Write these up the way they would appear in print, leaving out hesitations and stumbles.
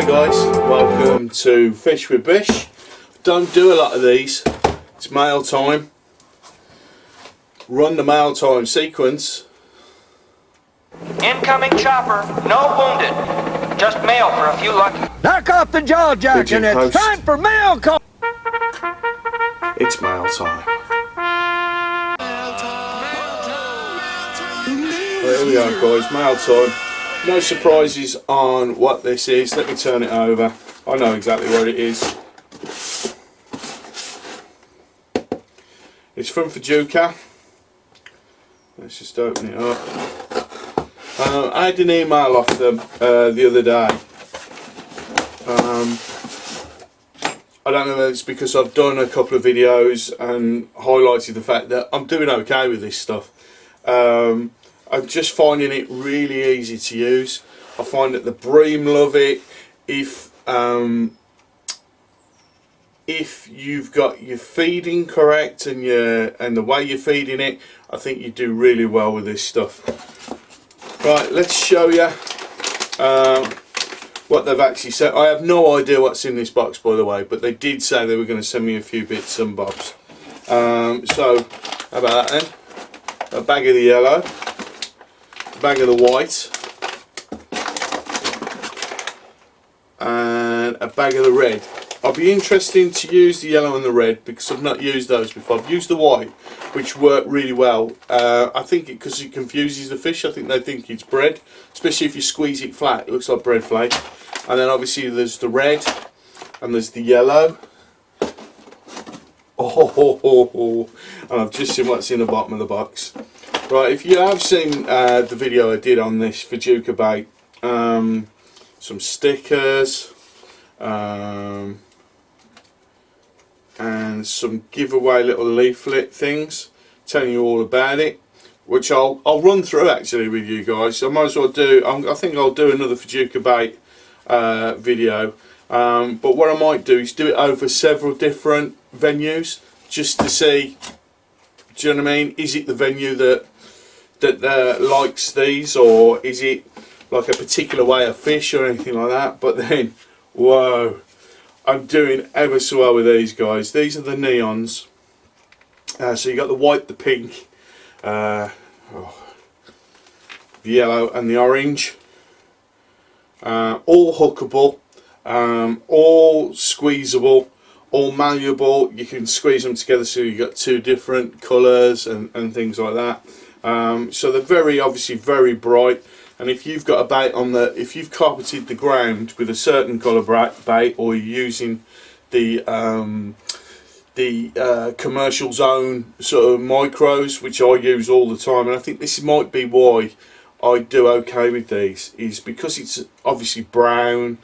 Hi guys, welcome to Fish with Bish. Don't do a lot of these. It's mail time. Run the mail time sequence. Incoming chopper, no wounded. Just mail for a few lucky. Knock off the jaw jacking. It's time for mail call. It's mail time. Well, here we are guys, mail time. No surprises on what this is. Let me turn it over. I know exactly what it is. It's from Fjuka. Let's just open it up. I had an email off them the other day. I don't know if it's because I've done a couple of videos and highlighted the fact that I'm doing okay with this stuff. I'm just finding it really easy to use. I find that the bream love it. If you've got your feeding correct and the way you're feeding it, I think you do really well with this stuff. Right, let's show you what they've actually said. I have no idea what's in this box, by the way, but they did say they were going to send me a few bits and bobs. So how about that then? A bag of the yellow, a bag of the white, and a bag of the red. I'll be interested to use the yellow and the red because I've not used those before. I've used the white, which worked really well. I think because it confuses the fish. I think they think it's bread, especially if you squeeze it flat. It looks like bread flake. And then obviously there's the red and there's the yellow. Oh, and I've just seen what's in the bottom of the box. Right, if you have seen the video I did on this Fajooka bait, some stickers, and some giveaway little leaflet things telling you all about it, which I'll run through actually with you guys. I might as well do. I think I'll do another Fajooka bait video, but what I might do is do it over several different venues just to see. Do you know what I mean? Is it the venue that likes these, or is it like a particular way of fish or anything like that? But then, whoa, I'm doing ever so well with these guys. These are the Neeonz. So you got the white, the pink, the yellow and the orange. All hookable, all squeezable, all malleable. You can squeeze them together so you've got two different colours and things like that. So they're obviously very bright. And if you've got a bait if you've carpeted the ground with a certain colour bait, or you're using the commercial zone sort of micros, which I use all the time, and I think this might be why I do okay with these, is because it's obviously brown,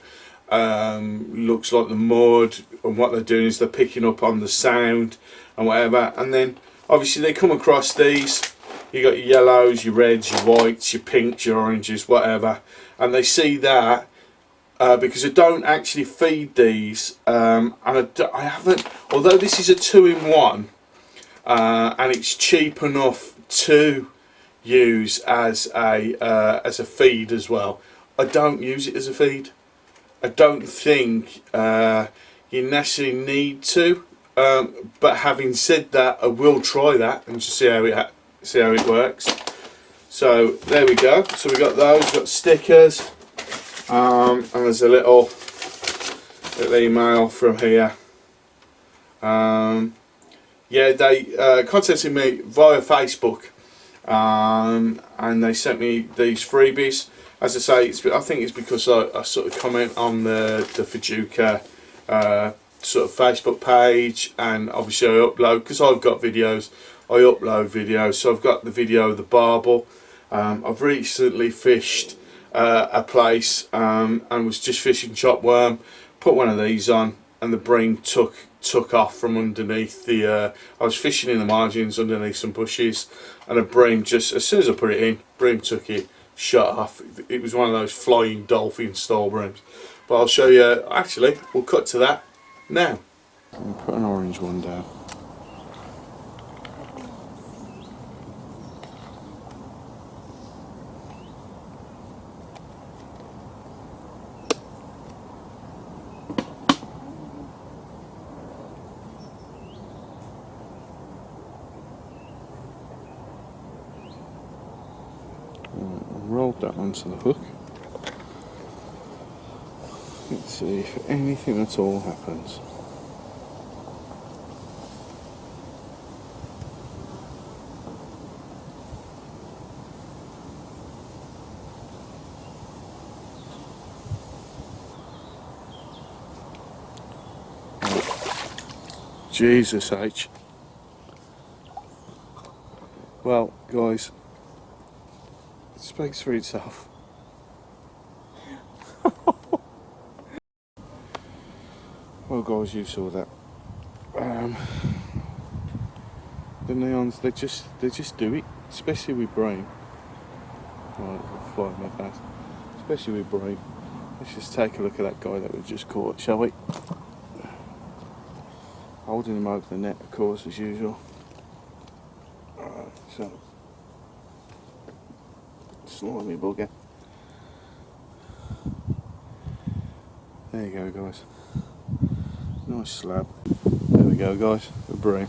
looks like the mud, and what they're doing is they're picking up on the sound and whatever. And then obviously they come across these. You got your yellows, your reds, your whites, your pinks, your oranges, whatever, and they see that because I don't actually feed these, and I haven't. Although this is a 2-in-1, and it's cheap enough to use as a feed as well, I don't use it as a feed. I don't think you necessarily need to. But having said that, I will try that and just see how it works. So there we go. So we got those. We've got stickers, and there's a little email from here. Yeah, they contacted me via Facebook, and they sent me these freebies. As I say, I think it's because I sort of comment on the Fajooka sort of Facebook page, and obviously I upload, because I've got videos, I upload videos. So I've got the video of the Barbel. I've recently fished a place and was just fishing chopworm, put one of these on, and the bream took off from underneath the I was fishing in the margins underneath some bushes, and a bream, just as soon as I put it in, bream took it, shut off. It was one of those flying dolphin style breams. But I'll show you. Actually, we'll cut to that now. I'll put an orange one down. onto the hook. Let's see if anything at all happens. Jesus H. Well, guys, it speaks for itself. Well, guys, you saw that. The Neeonz, they just do it, especially with brain. Right, I'll fly my face. Especially with brain. Let's just take a look at that guy that we just caught, shall we? Holding him over the net, of course, as usual. Alright, so slimy bugger. There you go, guys. Nice slab. There we go, guys. The bream.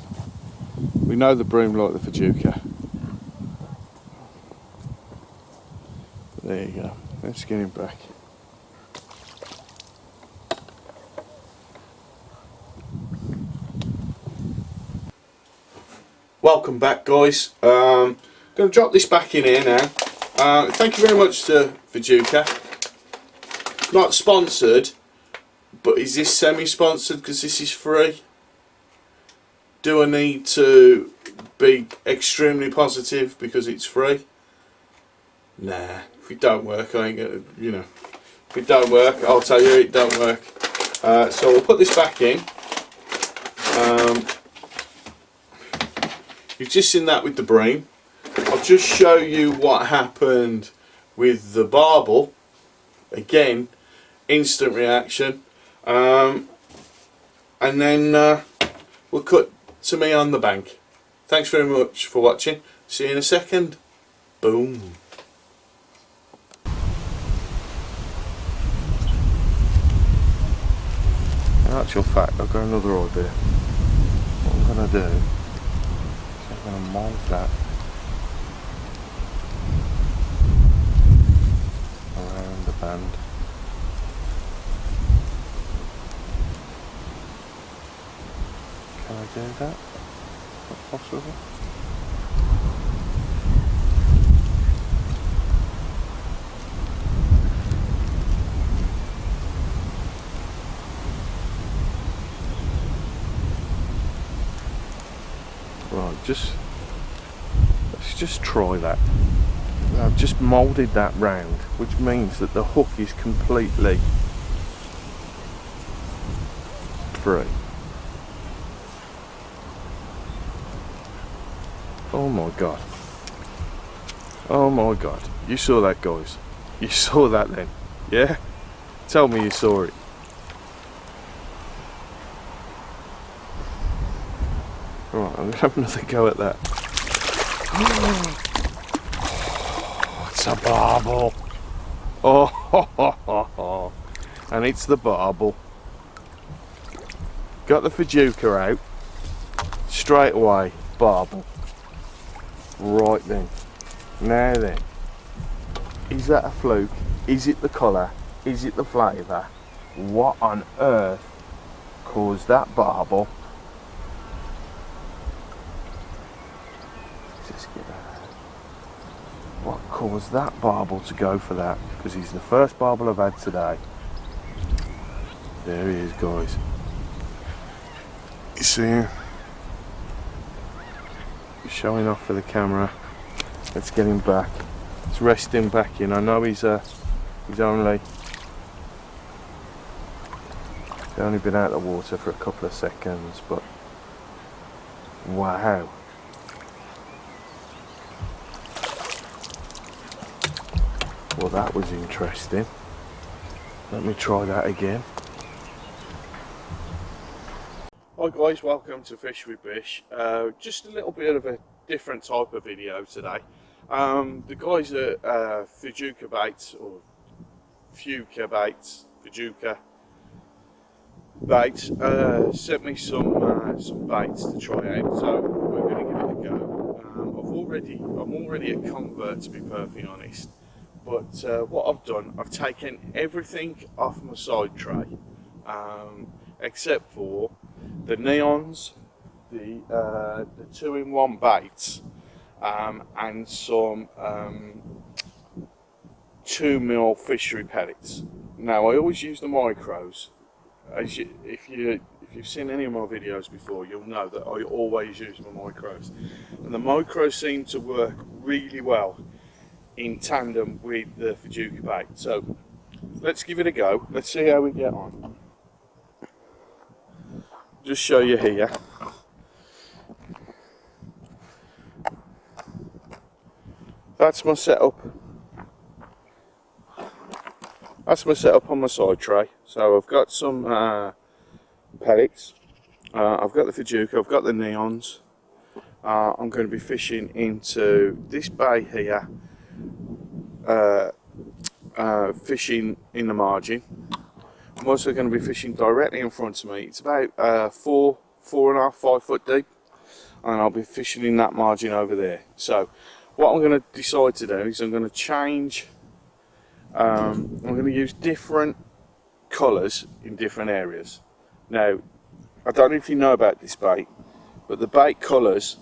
We know the bream like the Fajooka. There you go. Let's get him back. Welcome back, guys. Going to drop this back in here now. Thank you very much to Fjuka. Not sponsored, but is this semi-sponsored because this is free? Do I need to be extremely positive because it's free? Nah. If it don't work, I ain't gonna, you know. If it don't work, I'll tell you it don't work. So we'll put this back in. You've just seen that with the bream. I'll just show you what happened with the barbel. Again, instant reaction. And then we'll cut to me on the bank. Thanks very much for watching. See you in a second. Boom. In actual fact, I've got another idea. What I'm going to do is I'm going to mould that around the band. Can I do that? Is that possible? Right, let's just try that. I've just moulded that round, which means that the hook is completely free. Oh my god. Oh my god. You saw that, guys. You saw that then. Yeah? Tell me you saw it. Right, I'm going to have another go at that. Oh, it's a barbel. Oh, and it's the barbel. Got the Fajooka out. Straight away, barbel. Right then. Now then. Is that a fluke? Is it the colour? Is it the flavour? What on earth caused that barbel? What caused that barbel to go for that? Because he's the first barbel I've had today. There he is, guys. You see him? He's showing off for the camera. Let's get him back. Let's rest him back in. I know he's only been out of the water for a couple of seconds, but wow. Well, that was interesting. Let me try that again. Hi guys, welcome to Fish with Bish. Just a little bit of a different type of video today. The guys at Fjuka Baits, or Fjuka Baits, Fajooka Baits, sent me some baits to try out, so we're going to give it a go. I'm already a convert, to be perfectly honest. But what I've done, I've taken everything off my side tray, except for the Neeonz, the 2-in-1 baits, and some 2mm fishery pellets. Now I always use the micros. If you've seen any of my videos before, you'll know that I always use my micros, and the micros seem to work really well in tandem with the Fajooka bait. So let's give it a go. Let's see how we get on. Just show you here. That's my setup. That's my setup on my side tray. So I've got some pellets. I've got the Fajooka. I've got the Neeonz. I'm going to be fishing into this bay here. Fishing in the margin. I'm also going to be fishing directly in front of me. It's about 4.5, 5 foot deep, and I'll be fishing in that margin over there. So what I'm going to decide to do is I'm going to change. I'm going to use different colours in different areas. Now, I don't know if you know about this bait, but the bait colours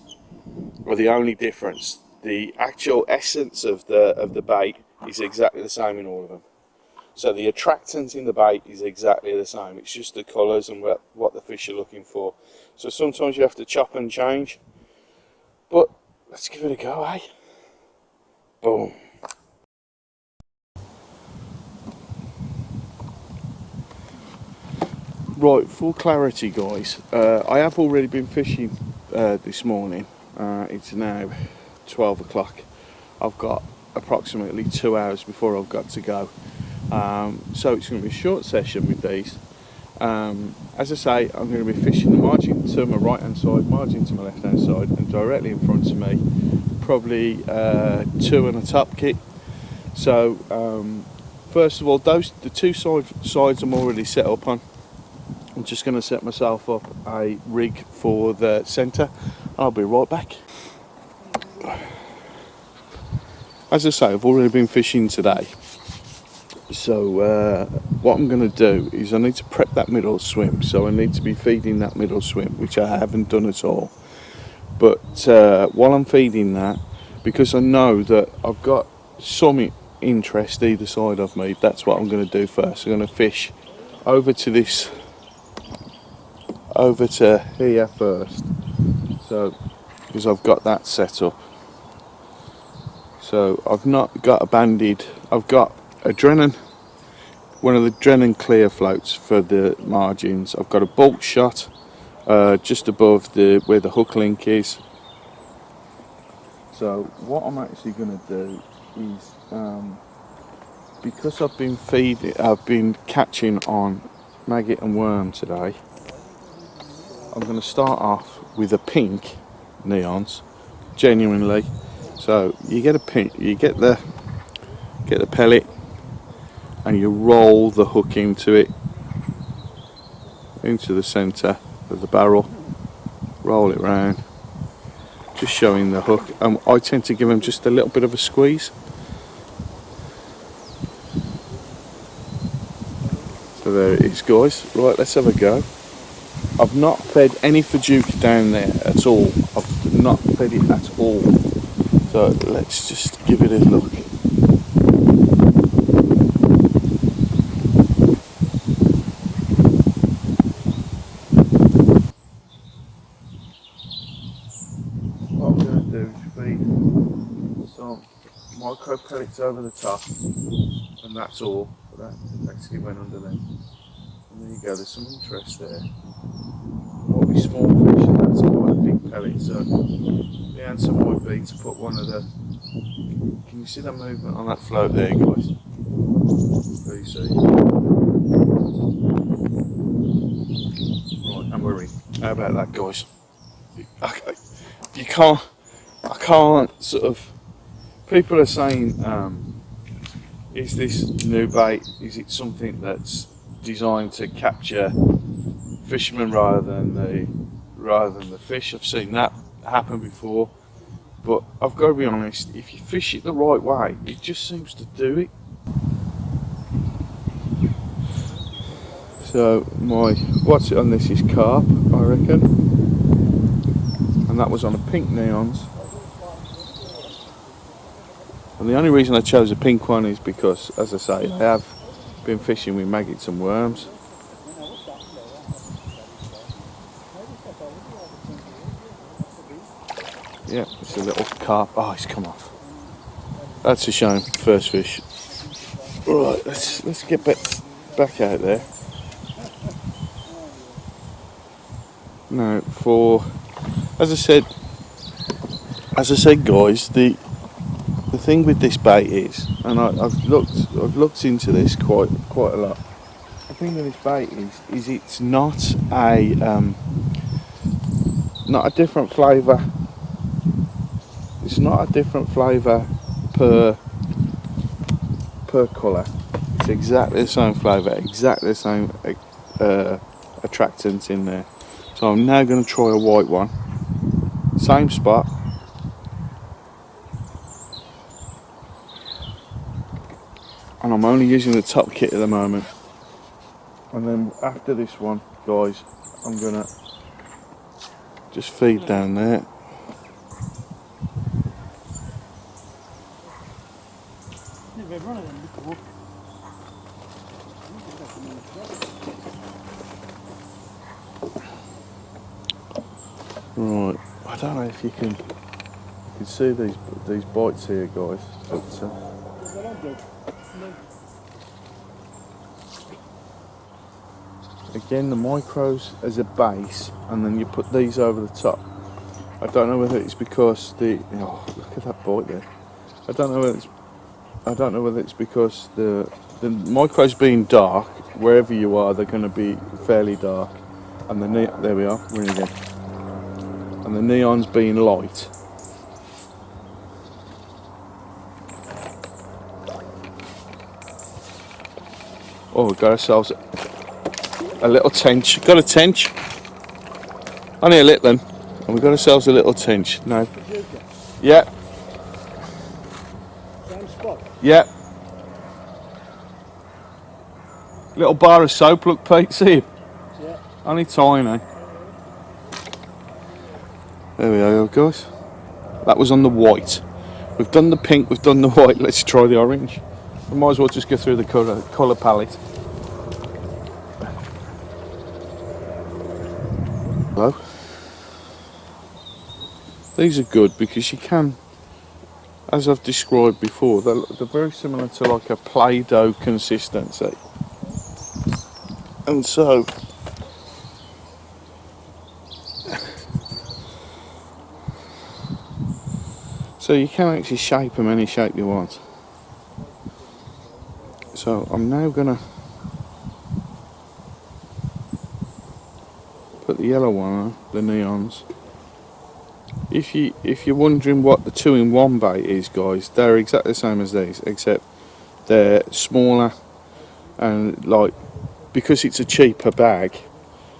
are the only difference. The actual essence of the bait is exactly the same in all of them. So the attractant in the bait is exactly the same. It's just the colours and what the fish are looking for. So sometimes you have to chop and change. But let's give it a go, eh? Boom. Right, for clarity guys, I have already been fishing this morning. It's now 12 o'clock. I've got approximately 2 hours before I've got to go. So it's going to be a short session with these. As I say, I'm going to be fishing the margin to my right hand side, margin to my left hand side, and directly in front of me, probably 2 and a top kit. So first of all, the two sides I'm already set up on. I'm just going to set myself up a rig for the centre. I'll be right back. As I say, I've already been fishing today. So what I'm going to do is I need to prep that middle swim. So I need to be feeding that middle swim, which I haven't done at all. But while I'm feeding that, because I know that I've got some interest either side of me, that's what I'm going to do first. I'm going to fish over to here first. So because I've got that set up. So I've not got a banded. I've got a Drennan, one of the Drennan clear floats for the margins. I've got a bulk shot just above where the hook link is. So what I'm actually going to do is because I've been catching on maggot and worm today. I'm going to start off with a pink Neeonz, genuinely. So you get a pink, you get the pellet, and you roll the hook into it, into the centre of the barrel. Roll it round, just showing the hook. I tend to give them just a little bit of a squeeze. So there it is, guys. Right, let's have a go. I've not fed any Fajooka down there at all. I've not fed it at all. So let's just give it a look. What I'm going to do is feed some micro pellets over the top, and that's all. But that actually went under there. And there you go, there's some interest there. Might be small fish, and that's quite a big pellet. So the answer might be to put one of the. Can you see that movement on that float there, guys? There you see. Right, and we're in. How about that, guys? Okay, I can't sort of. People are saying, is this new bait? Is it something that's designed to capture fishermen rather than the fish? I've seen that happen before, but I've got to be honest, if you fish it the right way, it just seems to do it. So my what's it on this is carp, I reckon, and that was on a pink Neeonz. And the only reason I chose a pink one is because, as I say, I have been fishing with maggots and worms. Yeah, it's a little carp. Oh, he's come off. That's a shame. First fish. Right, let's get back out there. Now, as I said, guys, the thing with this bait is, and I've looked into this quite a lot. The thing with this bait is it's not a different flavour. It's not a different flavour per colour. It's exactly the same flavour, exactly the same attractants in there. So I'm now going to try a white one. Same spot. And I'm only using the top kit at the moment. And then after this one, guys, I'm going to just feed down there. Right, I don't know if you can see these bites here, guys, but again, the micros as a base, and then you put these over the top. I don't know whether it's because look at that bite there. I don't know whether it's because the micros being dark, wherever you are, they're going to be fairly dark, and there we are, we're in again. And the Neeonz being light. Oh, we've got ourselves a little tench. Got a tench. Only a little one. And we've got ourselves a little tench. No. Fjuka. Yeah. Same spot. Yeah. Little bar of soap, look, Pete, see? Yeah. Only tiny. There we are, guys. That was on the white. We've done the pink, we've done the white. Let's try the orange. We might as well just go through the colour palette. Hello. These are good because you can, as I've described before, they're very similar to like a Play-Doh consistency. And so you can actually shape them any shape you want. So I'm now gonna put the yellow one on, the Neeonz. If you're wondering what the 2-in-1 bait is, guys, they're exactly the same as these, except they're smaller, and like, because it's a cheaper bag,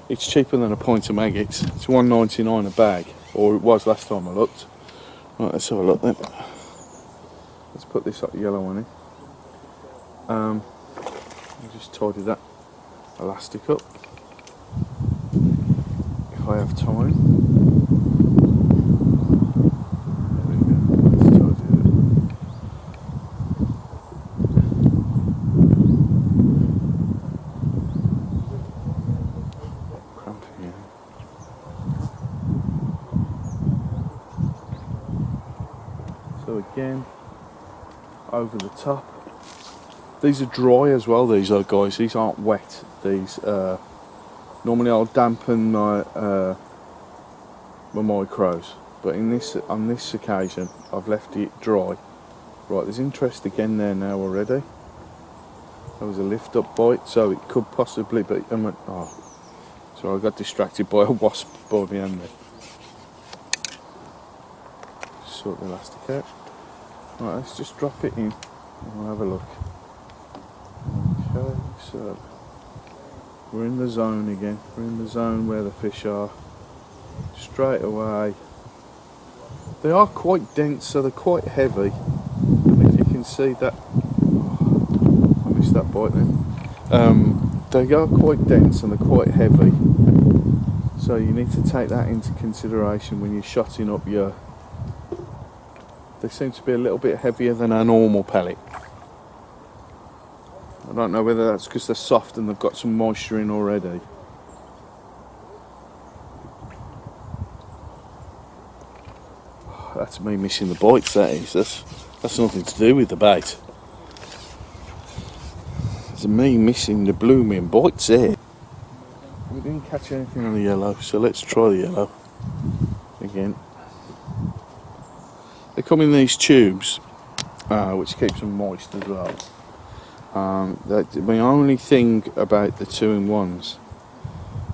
it's cheaper than a pint of maggots. It's $1.99 a bag, or it was last time I looked. Right, let's have a look then. Let's put this yellow one in. I'll just tidy that elastic up if I have time. There we go. Let's tidy it up. Cramping here. So again, over the top. These are dry as well, these are, guys. These aren't wet. These normally I'll dampen my micros, but on this occasion I've left it dry. Right, there's interest again there now already. There was a lift up bite, so it could possibly be. So I got distracted by a wasp by behind me. Sort the elastic out. Right, let's just drop it in and we'll have a look. Okay, so we're in the zone again. We're in the zone where the fish are. Straight away, They are quite dense, so they're quite heavy. And if you can see that, oh, I missed that bite then. They are quite dense and they're quite heavy. So you need to take that into consideration when you're shotting up your... They seem to be a little bit heavier than our normal pellet. I don't know whether that's because they're soft and they've got some moisture in already. That's me missing the bites, that is. That's nothing to do with the bait. It's me missing the blooming bites there. We didn't catch anything on the yellow, so let's try the yellow again. They come in these tubes, which keeps them moist as well. The only thing about the 2-in-1s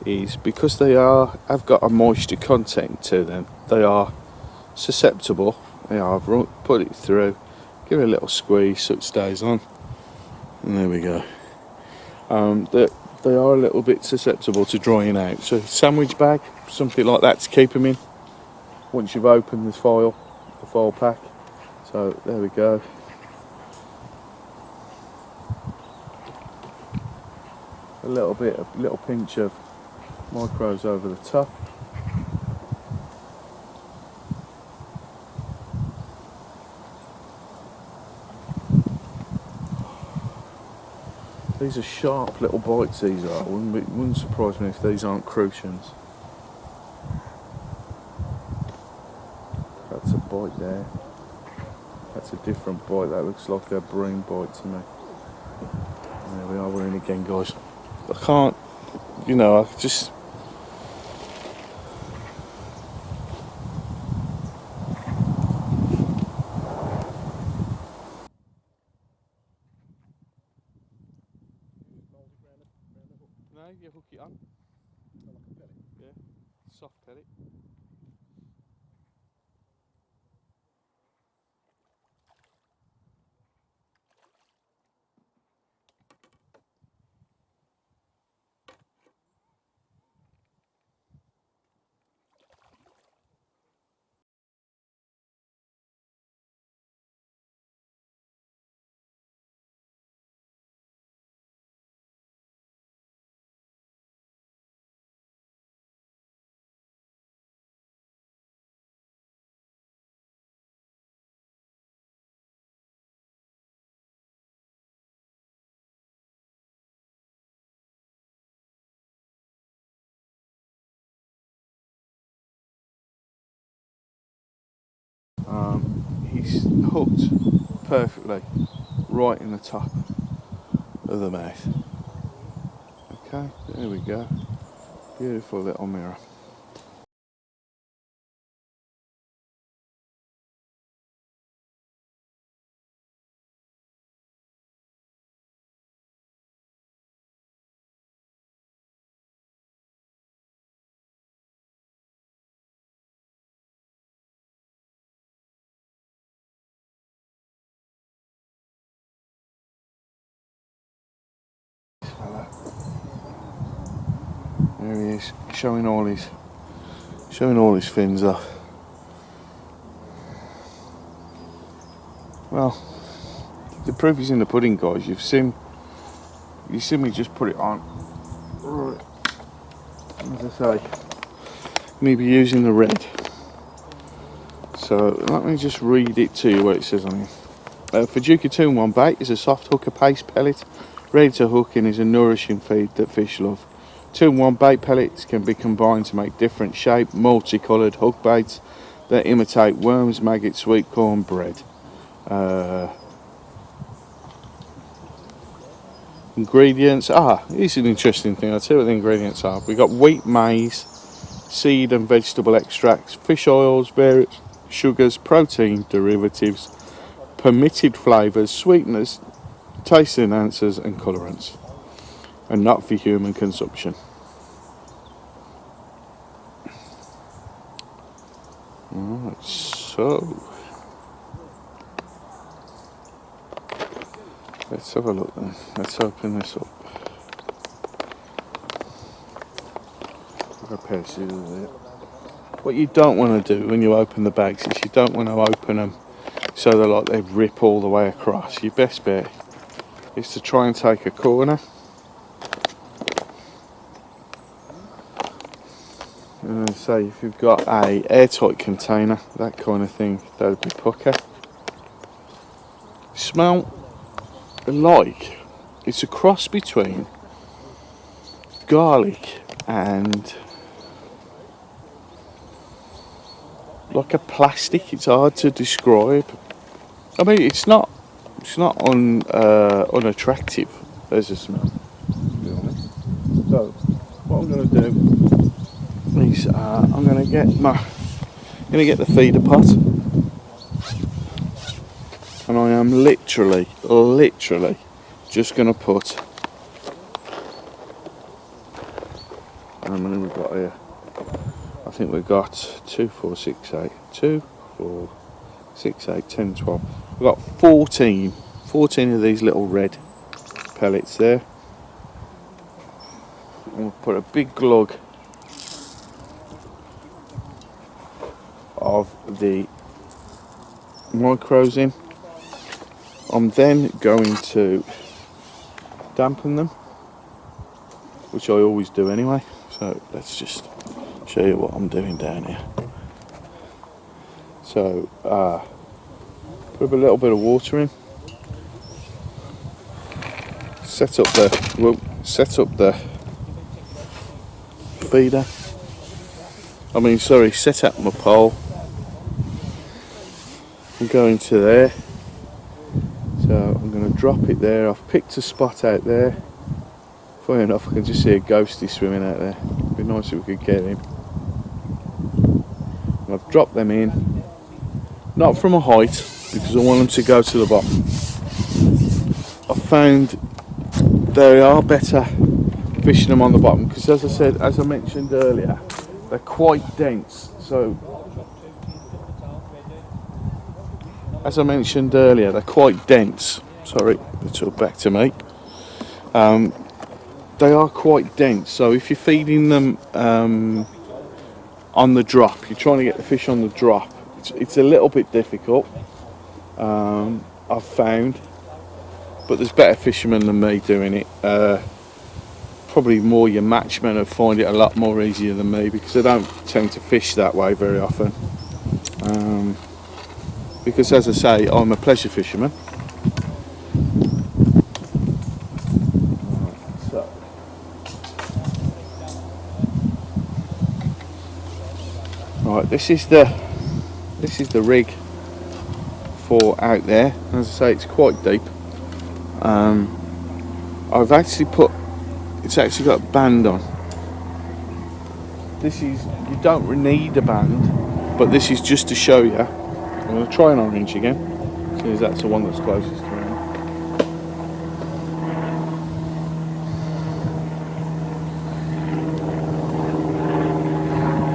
is because they have got a moisture content to them, they are susceptible. I've put it through, give it a little squeeze so it stays on, and there we go. They are a little bit susceptible to drying out, so sandwich bag, something like that to keep them in once you've opened the foil pack. So there we go. A little pinch of micros over the top. These are sharp little bites, these are. Wouldn't surprise me if these aren't crucians. That's a bite there. That's a different bite. That looks like a bream bite to me. There we are, we're in again, guys. I can't, I just... No, you hook it on. Yeah, soft pellet. He's hooked perfectly right in the top of the mouth. Okay, there we go. Beautiful little mirror. There he is, showing all his fins off. Well, the proof is in the pudding, guys. You've seen me just put it on. Right. As I say, maybe using the red. So let me just read it to you what it says on here. Fajooka 2-in-1 bait is a soft hooker paste pellet, ready to hook and is a nourishing feed that fish love. 2-in-1 bait pellets can be combined to make different shape, multicoloured hook baits that imitate worms, maggots, sweet corn, bread. Ingredients. Here's an interesting thing. I'll tell you what the ingredients are. We've got wheat, maize, seed and vegetable extracts, fish oils, various sugars, protein derivatives, permitted flavours, sweeteners, taste enhancers and colourants, and not for human consumption. Alright, so let's have a look then. Let's open this up. I've got a pair of scissors here. what you don't want to do when you open the bags is you don't want to open them so they're like they rip all the way across. Your best bet is to try and take a corner. And say if you've got a airtight container, that kind of thing, that would be pucker. Smell like it's a cross between garlic and like a plastic. It's hard to describe. I mean, it's not unattractive as a smell, to be honest. So what I'm going to do is I'm going to get the feeder pot, and I am literally just going to put. How many we've got here? I think we've got 2, 4, 6, 8, 2, 4, 6, 8, 10, 12. We've got 14 of these little red pellets there. And we'll put a big glug of the micros in. I'm then going to dampen them, which I always do anyway. So let's just show you what I'm doing down here. So put a little bit of water in. Set up the feeder. Set up my pole. I'm going to there. So I'm going to drop it there. I've picked a spot out there. Funny enough, I can just see a ghostie swimming out there. It'd be nice if we could get him. And I've dropped them in. Not from a height, because I want them to go to the bottom. I found they are better fishing them on the bottom, because as I mentioned earlier, they're quite dense. So, as I mentioned earlier, they're quite dense. Sorry, it's all back to me. They are quite dense, so if you're feeding them on the drop, you're trying to get the fish on the drop, it's a little bit difficult, I've found, but there's better fishermen than me doing it. Probably more your matchmen will find it a lot more easier than me, because I don't tend to fish that way very often, because as I say, I'm a pleasure fisherman. Right, this is the rig for out there. As I say, it's quite deep. I've actually it's actually got a band on. You don't need a band, but this is just to show you. I'm going to try an orange again, since that's the one that's closest to me.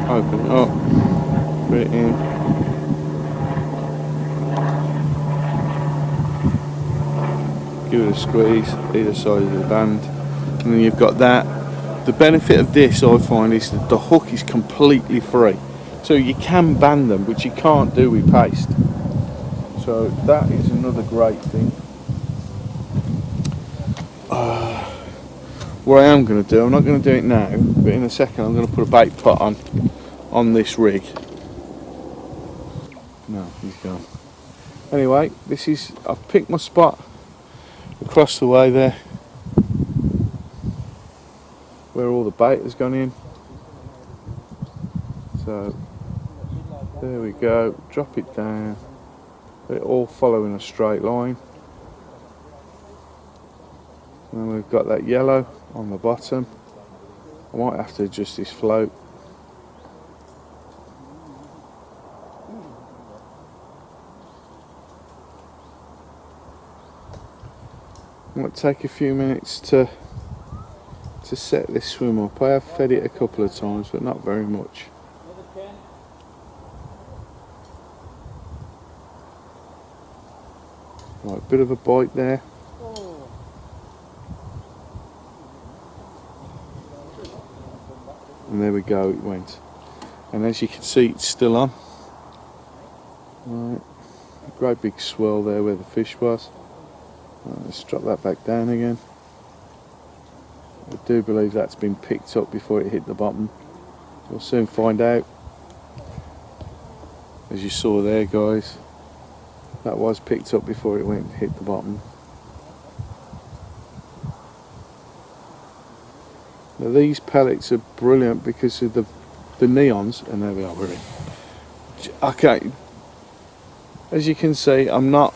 Open it up. Put it in. Give it a squeeze, either side of the band, and then you've got that. The benefit of this, I find, is that the hook is completely free. So you can band them, which you can't do with paste. So that is another great thing. What I am going to do, I'm not going to do it now, but in a second I'm going to put a bait pot on this rig. No, he's gone. Anyway, I've picked my spot across the way there, where all the bait has gone in. So there we go, drop it down, let it all follow in a straight line. And then we've got that yellow on the bottom. I might have to adjust this float. It might take a few minutes to set this swim up. I have fed it a couple of times, but not very much. Right, bit of a bite there. And there we go, it went. and as you can see, it's still on. Right. A great big swirl there where the fish was. Let's drop that back down again. I do believe that's been picked up before it hit the bottom. We'll soon find out. As you saw there, guys, that was picked up before it went and hit the bottom. Now these pellets are brilliant because of the Neeonz, and there we are, we're in. Okay, as you can see, I'm not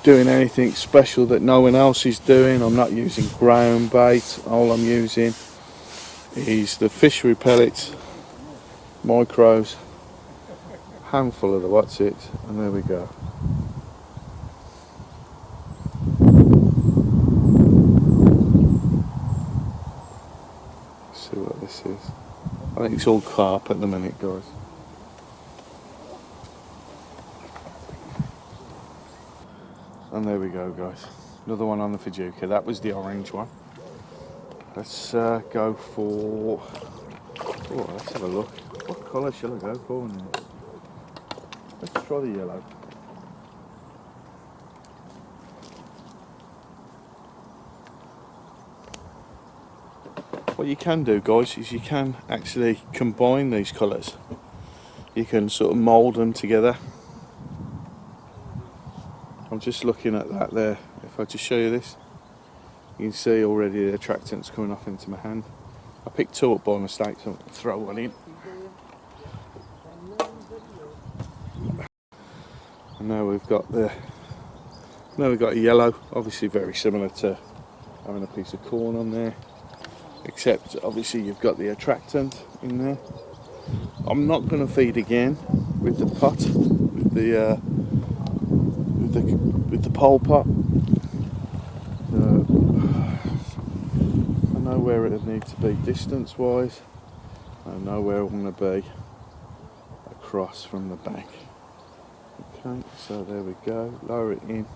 doing anything special that no one else is doing. I'm not using ground bait. All I'm using is the fishery pellets, micros, handful of the what's it, and there we go. Let's see what this is. I think it's all carp at the minute, guys. And there we go, guys. Another one on the Fajooka. That was the orange one. Let's go for... Oh, let's have a look. What colour shall I go for now? Let's try the yellow. What you can do, guys, is you can actually combine these colours. You can sort of mould them together. I'm just looking at that there. If I just show you this, you can see already the attractants coming off into my hand. I picked two up by mistake, so I'm going to throw one in. And now we've got a yellow, obviously very similar to having a piece of corn on there, except obviously you've got the attractant in there. I'm not going to feed again with the pot, with the pole pot. I know where it needs to be distance wise. I know where I want to be across from the bank. Okay, so there we go. Lower it in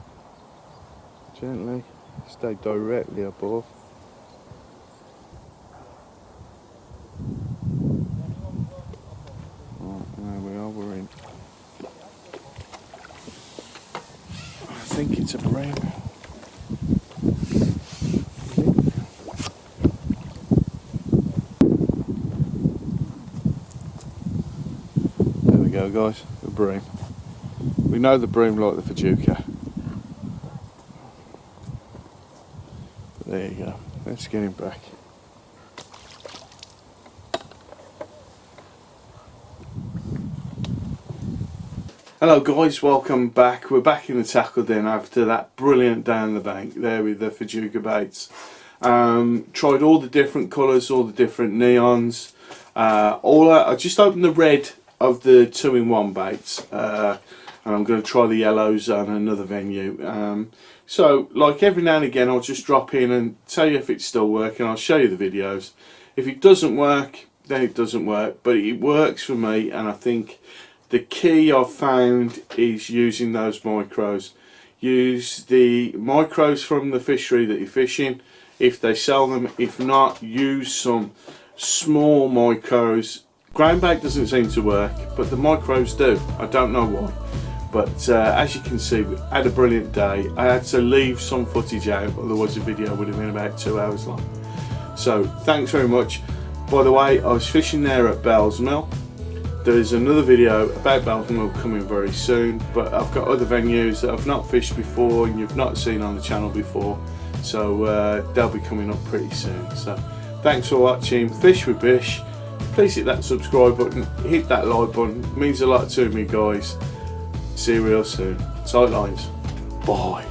gently. Stay directly above. Right, there we are. We're in. I think it's a bream. There we go, guys. A bream. We know the bream like the Fajooka. But there you go. Let's get him back. Hello guys, welcome back. We're back in the tackle den after that brilliant down the bank there with the Fajooka baits. Tried all the different colours, all the different Neeonz. I just opened the red of the 2-in-1 baits, and I'm going to try the yellows on another venue. So like every now and again I'll just drop in and tell you if it's still working. I'll show you the videos. If it doesn't work, then it doesn't work, but it works for me, and I think the key I've found is using those micros. Use the micros from the fishery that you're fishing, if they sell them. If not, use some small micros. Ground bait doesn't seem to work, but the micros do. I don't know why. But as you can see, we had a brilliant day. I had to leave some footage out, otherwise the video would have been about 2 hours long. So thanks very much. By the way, I was fishing there at Bell's Mill. There's another video about Bell's Mill coming very soon, but I've got other venues that I've not fished before and you've not seen on the channel before, so they'll be coming up pretty soon. So thanks for watching Fish with Bish. Please hit that subscribe button, hit that like button, it means a lot to me, guys. See you real soon. Tight lines. Bye.